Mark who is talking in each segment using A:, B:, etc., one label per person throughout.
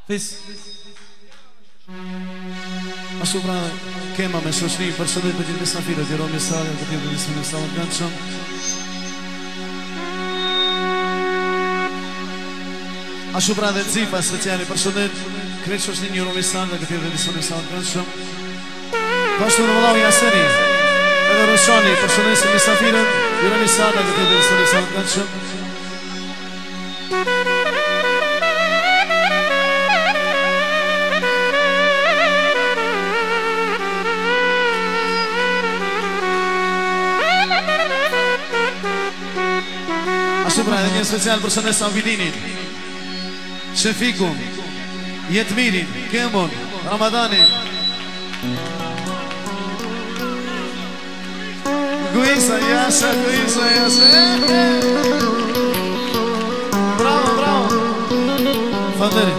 A: Fis. Ashtu pra kema me shoshni për shëndet për gjithë mesafirët, i romi sarën, të tjetë disë në salën kanë shumë. Ashtu pra dhe zifa speciali për shëndet, kretë shoshni një romi sarën, të tjetë disë në salën kanë shumë. Pashtu në vëllau Jaseni, edhe Roshani për shëndet se mesafirët, i romi sarën, të tjetë disë në salën kanë shumë. Pra edhe një special për shëndet Savidinin, Shefikun, Jetmirin, Kemon, Ramadanin, Guisa, Jasha, Guisa, Jasha. Bravo, bravo. Fanderi.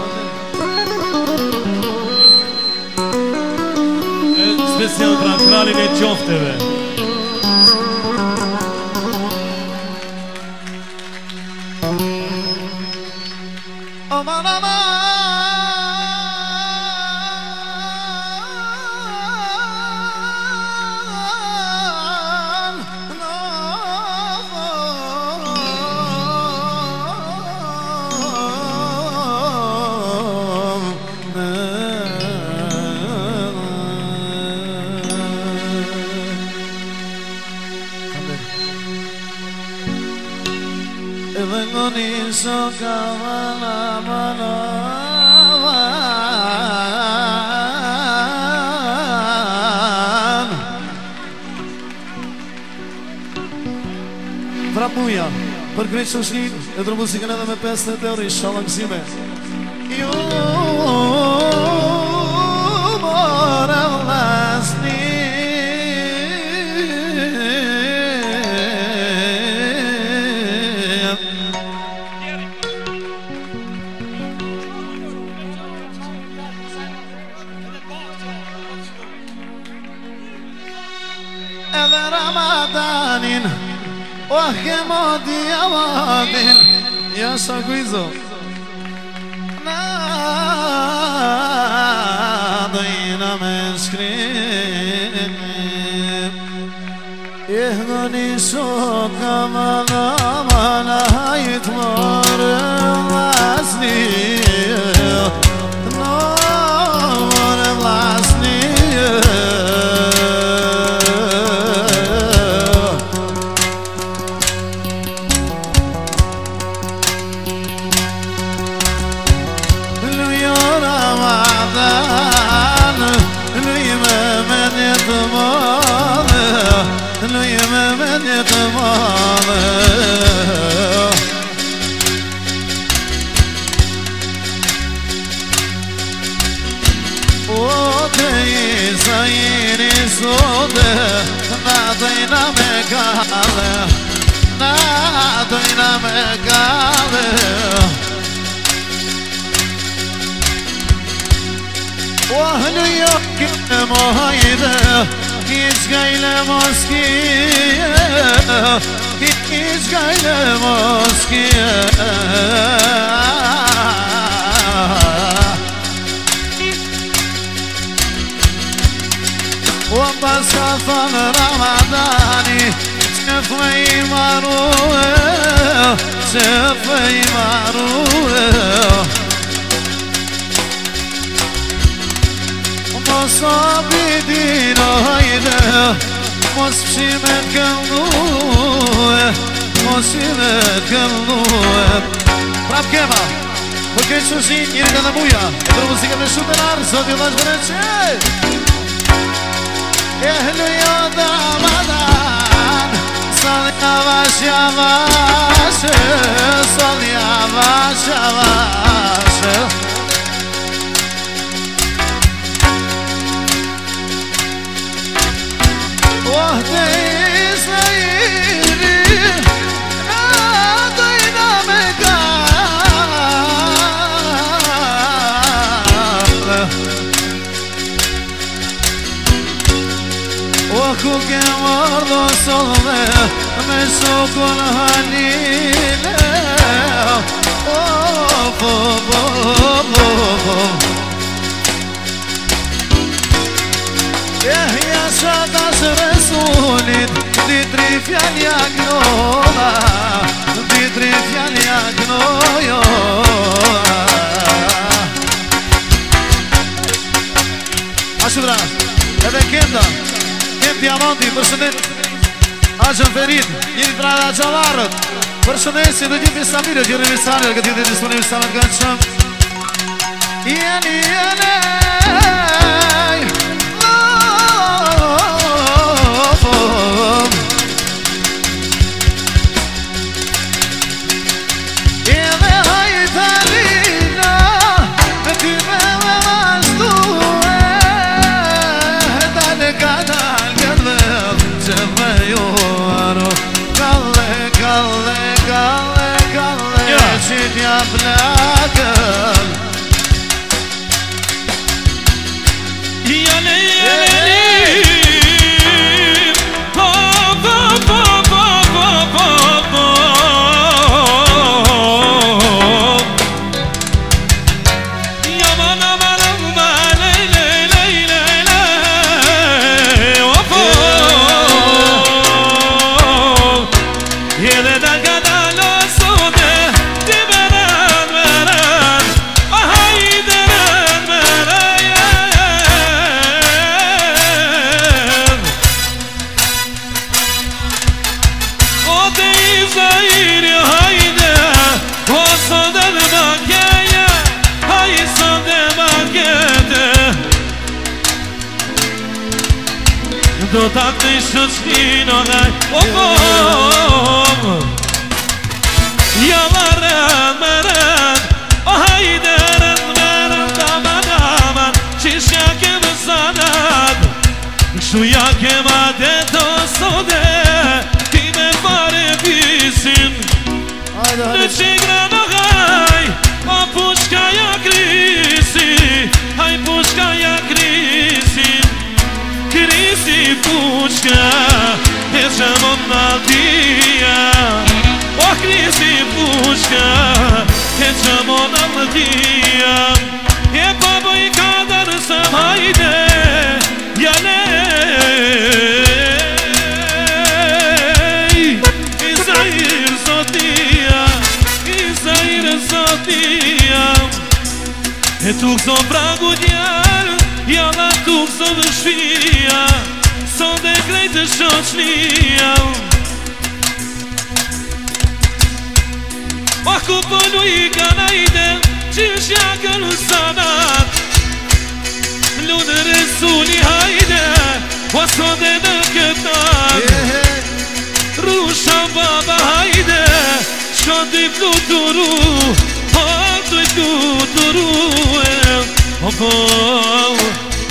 A: Special pra kralin e qofteve. Aman aman vengo ni so kavala mano Vrapuja për krejtë shoshin e të muzikën edhe me 50 euro inshallah gëzime. Jo more vlasni edhe Ramadanin oh che modi amadin Jasha Guizo nadojna me shkrim ihnoni shoka mana mana hajt more vlasni no more vlasni nadojna me gale oh New York mojde hiç gayle moskiye hiç gayle moskiye o pasafan Ramadani Şefay maruhe Şefay maruhe Mosabidin hayde Mosşimet kalnuhe Mosşimet kalnuhe Prap kema për këtë shushin njëri ka dhe muja e për muzikën e shutenar Zot ju dhash vërëqe Ehlu jo Ramadan Sal yavaş yavaş Sal yavaş yavaş Oh deyizleri Nadojna me gale Oh ku ke mordo solve Me sokon haline Oh, oh, oh, oh, oh Ditri fjallja gnova, ditri fjallja gnojo. Ashtu vra, edhe Kenda, Kem Diamanti, përshëndet Agjën Ferit, njëri tra dhe Gjavarët, përshëndet si dhe gjithë Samirët, gjërë Misanit, këtë gjithë disponi Misanit kanë qëmë. Jeni, do ta këj shëqnino gaj Jalla rën më rën O hajde rën më rën Daman daman Qishja kemë zanat Kështu ja kema deto sode Ti me pare visin Në qigra në gaj O pushka ja krisi Haj pushka ja krisi Krisi pushka E që më naltia O krisi pushka E që më naltia E pa bëj kadar së hajde Jalej Izair zotia Izair zotia E tuk zon pragu djel Jalla tuk zon shpia Son dhe krejtë shoqnia O ku pëllu i kanajde Qish jakën sanat Lunë resuli hajde O son dhe në këtat Rusha baba hajde Shkon t'i fluturu O t'u i fluturu O po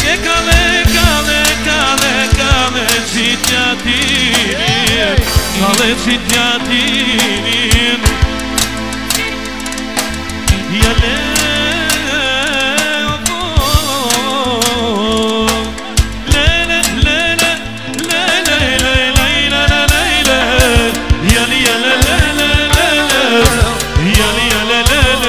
A: E kale, kale, kale, kale Qitja tinin Kale qitja tinin Jale Lele, lele, lele, lele, lele, lele Jale, jale, lele, lele Jale, jale, lele,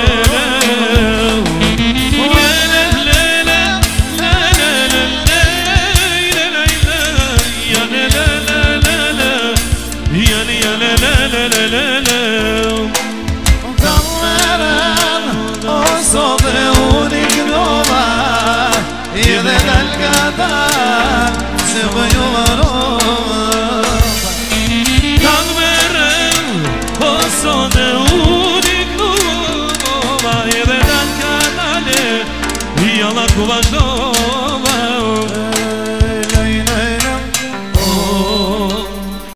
A: Jalla ku vazhdoj